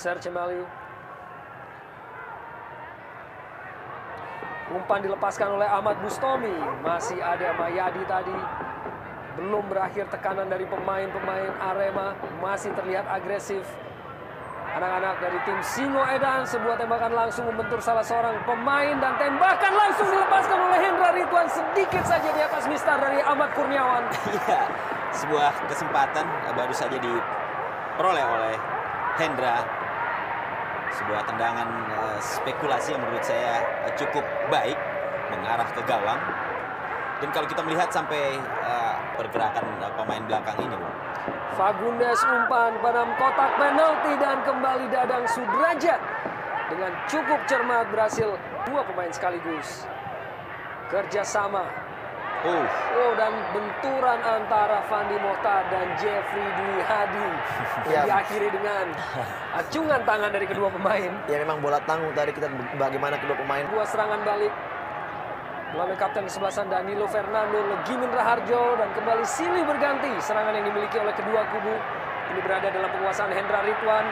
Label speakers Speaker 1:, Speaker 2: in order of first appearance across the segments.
Speaker 1: Serge Emaliu. Umpan dilepaskan oleh Ahmad Bustomi. Masih ada Mayadi tadi. Belum berakhir tekanan dari pemain-pemain Arema. Masih terlihat agresif. Anak-anak dari tim Singoedan, sebuah tembakan langsung membentur salah seorang pemain. Dan tembakan langsung dilepaskan oleh Hendra Ridwan. Sedikit saja di atas mistar dari Ahmad Kurniawan.
Speaker 2: Iya, sebuah kesempatan baru saja diperoleh oleh Hendra. Sebuah tendangan spekulasi yang menurut saya cukup baik mengarah ke gawang. Dan kalau kita melihat sampai pergerakan pemain belakang ini,
Speaker 1: Fagundes umpan pada kotak penalti dan kembali Dadang Sudrajat dengan cukup cermat berhasil dua pemain sekaligus kerjasama. Dan benturan antara Fandi Mohtar dan Jeffrey Dwi Hadi diakhiri dengan acungan tangan dari kedua pemain.
Speaker 3: Ya memang bola tanggung tadi kita bagaimana kedua pemain.
Speaker 1: Dua serangan balik melalui kapten kesebelasan Danilo Fernando, Legimin Raharjo, dan kembali silih berganti serangan yang dimiliki oleh kedua kubu. Ini berada dalam penguasaan Hendra Ridwan.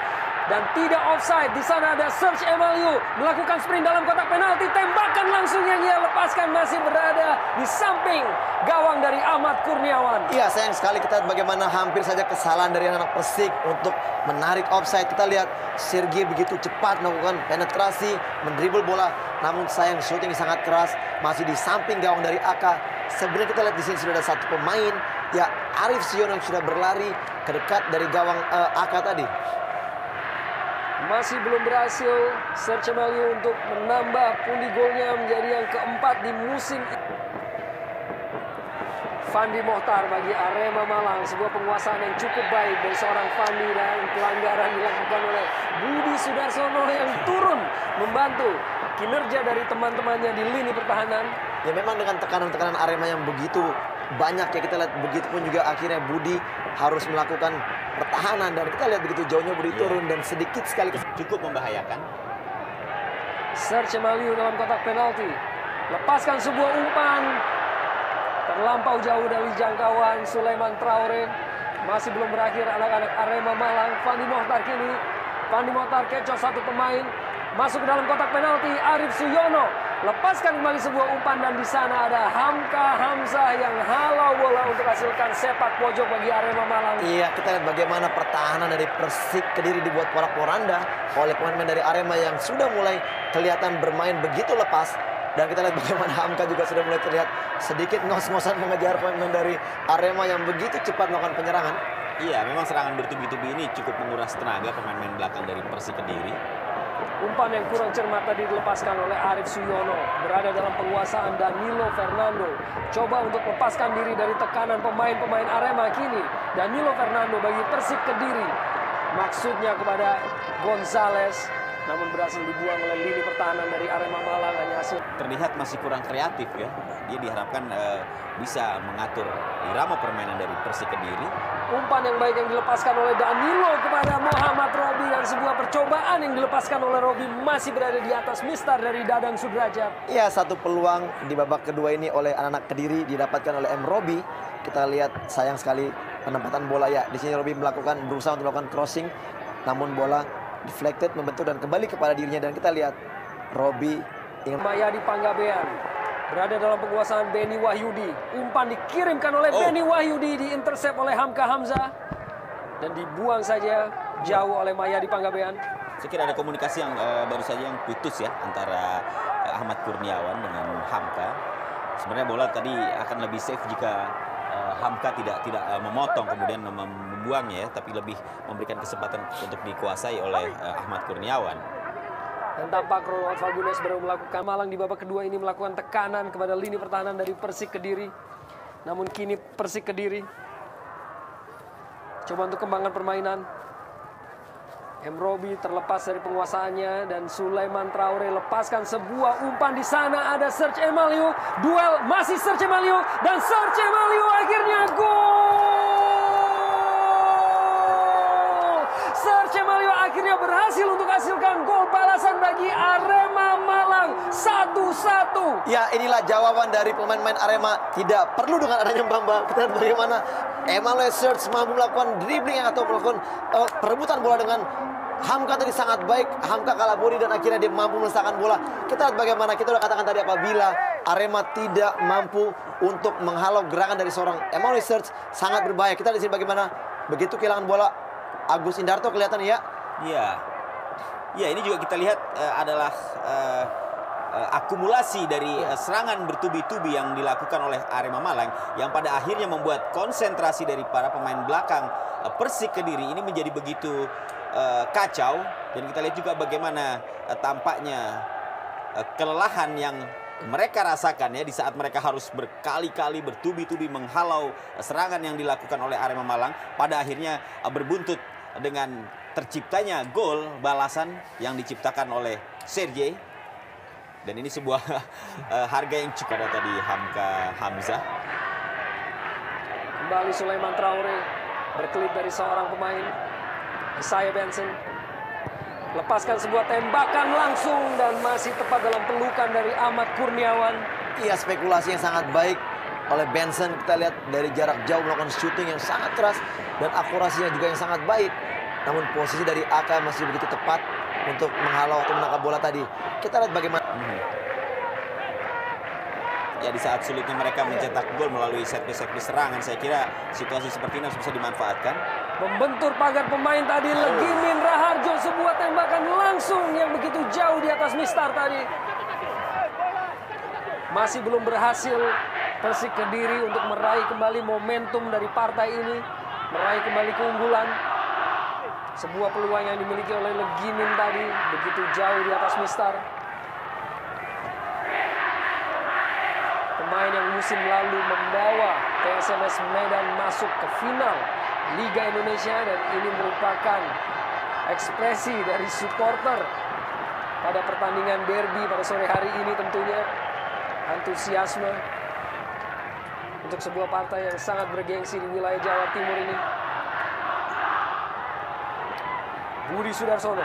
Speaker 1: Dan tidak offside. Di sana ada Serge Emaliu melakukan sprint dalam kotak penalti. Tembakan langsung yang ia lepaskan masih berada di samping gawang dari Ahmad Kurniawan.
Speaker 3: Iya, sayang sekali kita bagaimana hampir saja kesalahan dari anak Persik untuk menarik offside. Kita lihat Sergei begitu cepat melakukan penetrasi, mendribble bola. Namun sayang shooting sangat keras, masih di samping gawang dari Aka. Sebenarnya kita lihat di sini sudah ada satu pemain, ya Arif Siono yang sudah berlari ke dekat dari gawang Aka tadi.
Speaker 1: Masih belum berhasil Serge Emaliu untuk menambah pundi golnya menjadi yang keempat di musim ini. Fandi Mohtar bagi Arema Malang, sebuah penguasaan yang cukup baik dari seorang Fandi, dan pelanggaran dilakukan oleh Budi Sudarsono yang turun membantu kinerja dari teman-temannya di lini pertahanan.
Speaker 3: Ya memang dengan tekanan-tekanan Arema yang begitu banyak ya, kita lihat begitu pun juga akhirnya Budi harus melakukan pertahanan, dan kita lihat begitu jauhnya Budi turun dan sedikit sekali
Speaker 2: cukup membahayakan.
Speaker 1: Serge Emaliu dalam kotak penalti, lepaskan sebuah umpan terlampau jauh dari jangkauan Sulaiman Traore. Masih belum berakhir anak-anak Arema Malang. Fandi Mohtar kini, Fandi Mohtar kecoh satu pemain, masuk ke dalam kotak penalti. Arif Suyono lepaskan kembali sebuah umpan, dan di sana ada Hamka Hamzah yang halau bola untuk hasilkan sepak pojok bagi Arema Malang.
Speaker 3: Iya, kita lihat bagaimana pertahanan dari Persik Kediri dibuat porak-poranda oleh pemain-pemain dari Arema yang sudah mulai kelihatan bermain begitu lepas. Dan kita lihat bagaimana Hamka juga sudah mulai terlihat sedikit ngos-ngosan mengejar pemain dari Arema yang begitu cepat melakukan penyerangan.
Speaker 2: Iya, memang serangan bertubi-tubi ini cukup menguras tenaga pemain-pemain belakang dari Persik Kediri.
Speaker 1: Umpan yang kurang cermat tadi dilepaskan oleh Arif Suyono. Berada dalam penguasaan Danilo Fernando. Coba untuk lepaskan diri dari tekanan pemain-pemain Arema kini. Danilo Fernando bagi Persik Kediri. Maksudnya kepada Gonzales. Namun berhasil dibuang oleh lini pertahanan dari Arema Malang. Hanya hasil
Speaker 2: terlihat masih kurang kreatif ya. Dia diharapkan bisa mengatur irama permainan dari Persik Kediri.
Speaker 1: Umpan yang baik yang dilepaskan oleh Danilo kepada Muhammad Robi, dan sebuah percobaan yang dilepaskan oleh Robi masih berada di atas mistar dari Dadang Sudrajat.
Speaker 3: Ya, satu peluang di babak kedua ini oleh anak-anak Kediri didapatkan oleh M. Robi. Kita lihat sayang sekali penempatan bola ya. Di sini Robi berusaha untuk melakukan crossing, namun bola deflected, membentur dan kembali kepada dirinya. Dan kita lihat Robi ingin
Speaker 1: Mayadi Panggabean berada dalam penguasaan Beni Wahyudi. Umpan dikirimkan oleh Beni Wahyudi, diintersep oleh Hamka Hamzah dan dibuang saja jauh oleh Mayadi Panggabean.
Speaker 2: Saya kira ada komunikasi yang baru saja yang putus ya antara Ahmad Kurniawan dengan Hamka. Sebenarnya bola tadi akan lebih safe jika Hamka tidak memotong kemudian membuangnya ya, tapi lebih memberikan kesempatan untuk dikuasai oleh Ahmad Kurniawan.
Speaker 1: Dan tampak Ronald Fagundes baru melakukan. Malang di babak kedua ini melakukan tekanan kepada lini pertahanan dari Persik Kediri. Namun kini Persik Kediri coba untuk kembangkan permainan. M. Robi terlepas dari penguasaannya, dan Sulaiman Traore lepaskan sebuah umpan. Di sana ada Serge Emaliu, duel masih Serge Emaliu, dan Serge Emaliu akhirnya gol. Serge Emaliu akhirnya berhasil untuk hasilkan gol balasan bagi Arema Malang 1-1.
Speaker 3: Ya, inilah jawaban dari pemain-pemain Arema. Tidak perlu dengan adanya Bamba. Kita lihat bagaimana Emmanuel Search mampu melakukan dribbling atau melakukan perebutan bola dengan Hamka tadi sangat baik. Hamka kalah body dan akhirnya dia mampu melesakkan bola. Kita lihat bagaimana kita udah katakan tadi, apabila Arema tidak mampu untuk menghalau gerakan dari seorang Emmanuel Search, sangat berbahaya. Kita lihat di sini bagaimana begitu kehilangan bola Agus Indarto kelihatan ya.
Speaker 2: Iya. Ya, ini juga kita lihat adalah akumulasi dari serangan bertubi-tubi yang dilakukan oleh Arema Malang yang pada akhirnya membuat konsentrasi dari para pemain belakang Persik Kediri ini menjadi begitu kacau. Dan kita lihat juga bagaimana tampaknya kelelahan yang mereka rasakan ya di saat mereka harus berkali-kali bertubi-tubi menghalau serangan yang dilakukan oleh Arema Malang. Pada akhirnya berbuntut dengan terciptanya gol balasan yang diciptakan oleh Sergei. Dan ini sebuah harga yang cukup. Ada tadi Hamka Hamzah.
Speaker 1: Kembali Sulaiman Traore berkelip dari seorang pemain, Isaiah Benson. Lepaskan sebuah tembakan langsung dan masih tepat dalam pelukan dari Ahmad Kurniawan.
Speaker 3: Iya, spekulasi yang sangat baik oleh Benson. Kita lihat dari jarak jauh melakukan shooting yang sangat keras dan akurasinya juga yang sangat baik. Namun posisi dari Aka masih begitu tepat untuk menghalau atau menangkap bola tadi. Kita lihat bagaimana.
Speaker 2: Ya, di saat sulitnya mereka mencetak gol melalui set piece serangan, saya kira situasi seperti ini harus bisa dimanfaatkan.
Speaker 1: Membentur pagar pemain tadi Legimin Raharjo, sebuah tembakan langsung yang begitu jauh di atas mistar tadi. Masih belum berhasil Persik Kediri untuk meraih kembali momentum dari partai ini, meraih kembali keunggulan. Sebuah peluang yang dimiliki oleh Legimin tadi begitu jauh di atas mistar. Pemain yang musim lalu membawa PSMS Medan masuk ke final Liga Indonesia, dan ini merupakan ekspresi dari supporter pada pertandingan derby pada sore hari ini. Tentunya antusiasme untuk sebuah partai yang sangat bergengsi di wilayah Jawa Timur ini. Budi Sudarsono.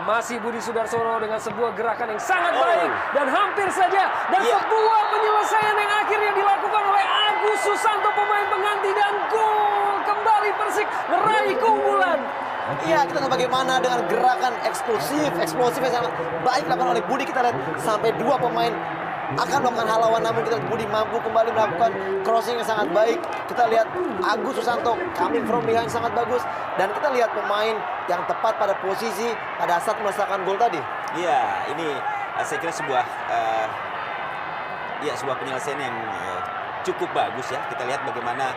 Speaker 1: Masih Budi Sudarsono dengan sebuah gerakan yang sangat baik dan hampir saja, dan sebuah penyelesaian yang akhirnya dilakukan oleh Agus Susanto, pemain pengganti, dan gol. Kembali Persik meraih keunggulan.
Speaker 3: Iya, kita lihat bagaimana dengan gerakan eksplosif yang sangat baik dilakukan oleh Budi. Kita lihat sampai dua pemain akan melakukan halauan, namun kita lihat Budi mampu kembali melakukan crossing yang sangat baik. Kita lihat Agus Susanto coming from behind sangat bagus, dan kita lihat pemain yang tepat pada posisi pada saat melesakkan gol tadi.
Speaker 2: Iya, ini saya kira sebuah sebuah penyelesaian yang cukup bagus ya. Kita lihat bagaimana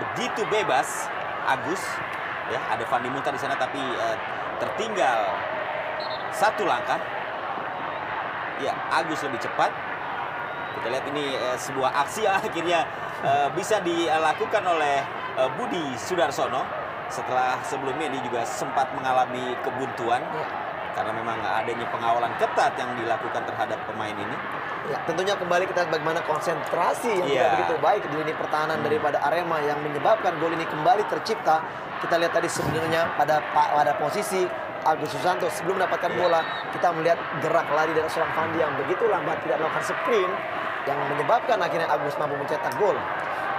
Speaker 2: begitu bebas Agus ya, ada Fandi Muta di sana tapi tertinggal satu langkah. Ya, Agus lebih cepat. Kita lihat ini sebuah aksi yang akhirnya bisa dilakukan oleh Budi Sudarsono setelah sebelumnya ini juga sempat mengalami kebuntuan karena memang adanya pengawalan ketat yang dilakukan terhadap pemain ini.
Speaker 3: Ya, tentunya kembali kita lihat bagaimana konsentrasi yang tidak begitu baik di lini pertahanan daripada Arema yang menyebabkan gol ini kembali tercipta. Kita lihat tadi sebenarnya pada posisi Agus Susanto sebelum mendapatkan bola, kita melihat gerak lari dari seorang Fandi yang begitu lambat, tidak melakukan sprint, yang menyebabkan akhirnya Agus mampu mencetak gol.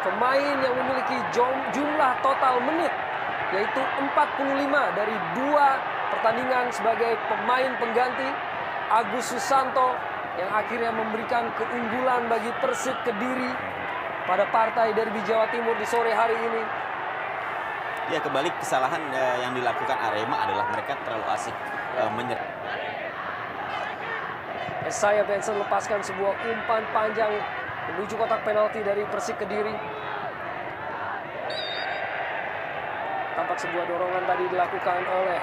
Speaker 1: Pemain yang memiliki jumlah total menit yaitu 45 dari 2 pertandingan sebagai pemain pengganti, Agus Susanto yang akhirnya memberikan keunggulan bagi Persik Kediri pada partai derby Jawa Timur di sore hari ini.
Speaker 2: Ya, kembali kesalahan yang dilakukan Arema adalah mereka terlalu asik menyerang.
Speaker 1: Isaiah Benson lepaskan sebuah umpan panjang menuju kotak penalti dari Persik Kediri. Tampak sebuah dorongan tadi dilakukan oleh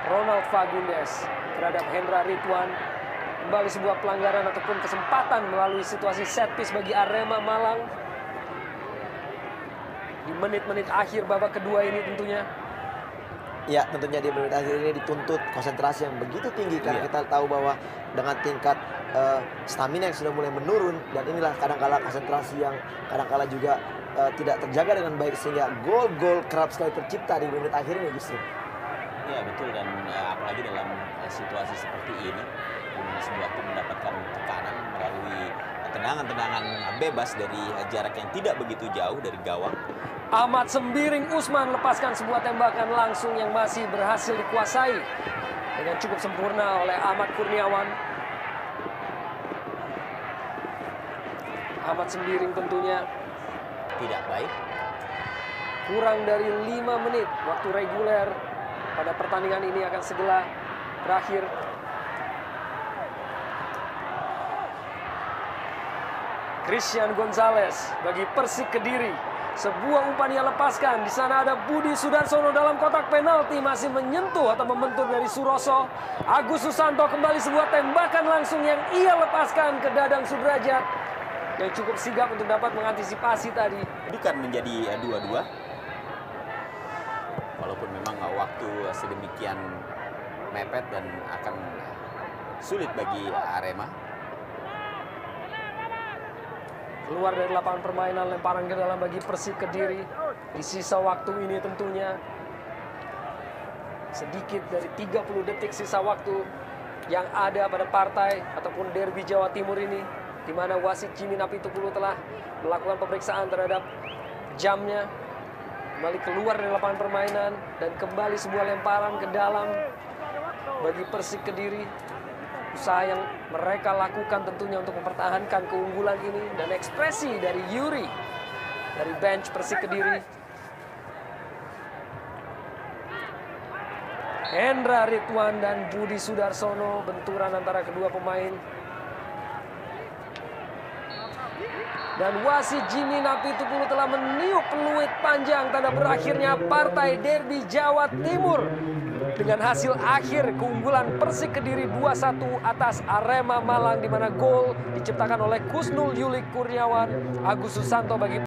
Speaker 1: Ronald Fagundes terhadap Hendra Ridwan. Kembali sebuah pelanggaran ataupun kesempatan melalui situasi set piece bagi Arema Malang di menit-menit akhir babak kedua ini tentunya.
Speaker 3: Ya, tentunya di menit akhir ini dituntut konsentrasi yang begitu tinggi karena kita tahu bahwa dengan tingkat stamina yang sudah mulai menurun, dan inilah kadang-kala konsentrasi yang kadang-kala juga tidak terjaga dengan baik sehingga gol-gol kerap sekali tercipta di menit akhir ini justru.
Speaker 2: Ya, betul, dan apalagi dalam situasi seperti ini di mana sebuah tim mendapatkan tekanan melalui tendangan-tendangan bebas dari jarak yang tidak begitu jauh dari gawang.
Speaker 1: Ahmad Sembiring Usman lepaskan sebuah tembakan langsung yang masih berhasil dikuasai dengan cukup sempurna oleh Ahmad Kurniawan. Ahmad Sembiring tentunya
Speaker 2: Tidak baik.
Speaker 1: kurang dari 5 menit waktu reguler pada pertandingan ini akan segera berakhir. Christian Gonzalez bagi Persik Kediri. Sebuah umpan ia lepaskan. Di sana ada Budi Sudarsono dalam kotak penalti, masih menyentuh atau membentur dari Suroso. Agus Susanto kembali sebuah tembakan langsung yang ia lepaskan ke Dadang Sudrajat yang cukup sigap untuk dapat mengantisipasi tadi.
Speaker 2: Bukan menjadi 2-2. Walaupun memang waktu sedemikian mepet dan akan sulit bagi Arema.
Speaker 1: Keluar dari lapangan permainan, lemparan ke dalam bagi Persik Kediri. Di sisa waktu ini tentunya sedikit dari 30 detik sisa waktu yang ada pada partai ataupun derby Jawa Timur ini, di mana wasit Jimmy Napitupulu telah melakukan pemeriksaan terhadap jamnya. Kembali keluar dari lapangan permainan dan kembali sebuah lemparan ke dalam bagi Persik Kediri. Usaha yang mereka lakukan tentunya untuk mempertahankan keunggulan ini, dan ekspresi dari Yuri dari bench Persik Kediri. Hendra Ridwan dan Budi Sudarsono, benturan antara kedua pemain. Dan wasit Jimmy Napitupulu telah meniup peluit panjang tanda berakhirnya partai derby Jawa Timur dengan hasil akhir keunggulan Persik Kediri 2-1 atas Arema Malang, di mana gol diciptakan oleh Kusnul Yulik Kurniawan, Agus Susanto bagi